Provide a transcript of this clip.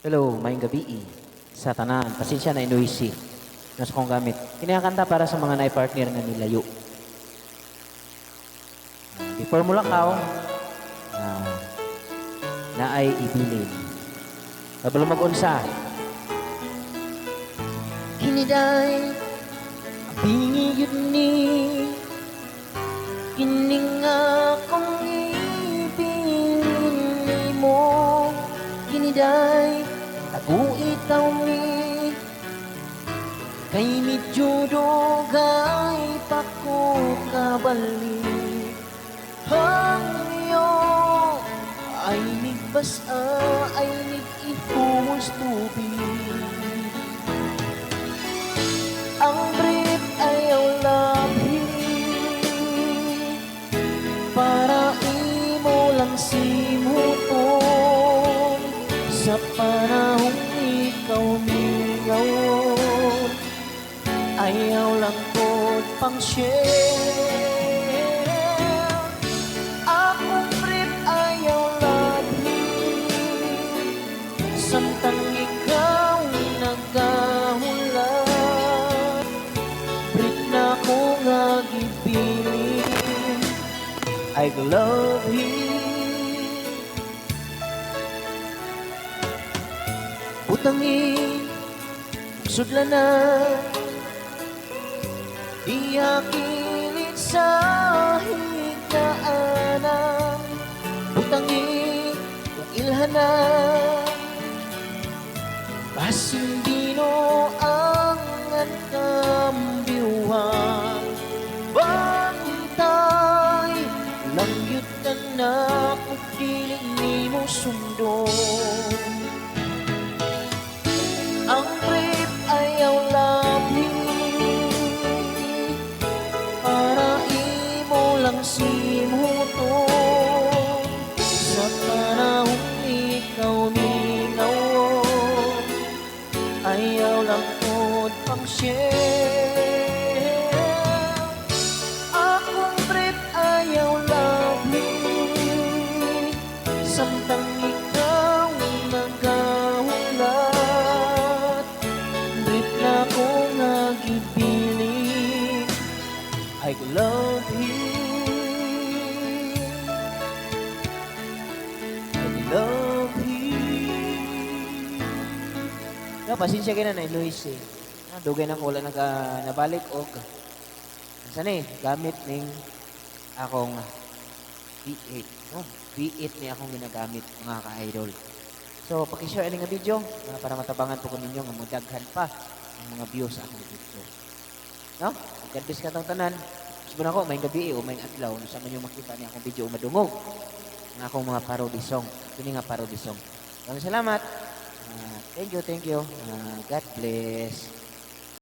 Hello, mayong gabi sa tanan. Pasensya na inuisi. Nas kong gamit. Kinakanta para sa mga nai-partner nga nilayo. Before mo lakaw, na ay ibilin. Kabalo mag-unsa. Kiniday, bingi yun ni, kining akong ibilin mo. Kiniday, itaw mi, kay medyo dogay pa ko kabalik. Hangyo ay nigbasa, ay nag-ihumos tubig. Ang brief ayaw labi, para imo lang simuton. Sa panahong ikaw mingaw, ayaw lang ko pang share. Akong brief ayaw labi, samtang ikaw nagkahulat. Brief na ko nga gibilin, I love you. Utangin, sudlan na, iyakilit sa higdaanan. Utangin, kung ilhanan, pasindino ang kambiwan. Bantay, langyot ka na, kung piling ni mo sundon. Ang brief ayaw labi, para imo lang simuton. Sa panahong ikaw mingaw, ayaw lang ko pang share. Akong brief ayaw labi, samtang ikaw nagkahulat. Na ko nga gipiling, I love you, I love you. Pasensya ka na Luis eh. Dugay na ko wala nabalik o saan eh, gamit ning akong V8. No? V8 ni akong ginagamit mga ka-idol. So, pakishare nga video para matabangan po ko ninyo nga magdaghan pa ang mga views sa akong video. No? God bless ka tang tanan. Gusto na ko, may gabi o may adlaw. Sa man yung makita niya akong video madungog ang akong mga parody song. Ito nga parody song. Maraming salamat. Thank you. God bless.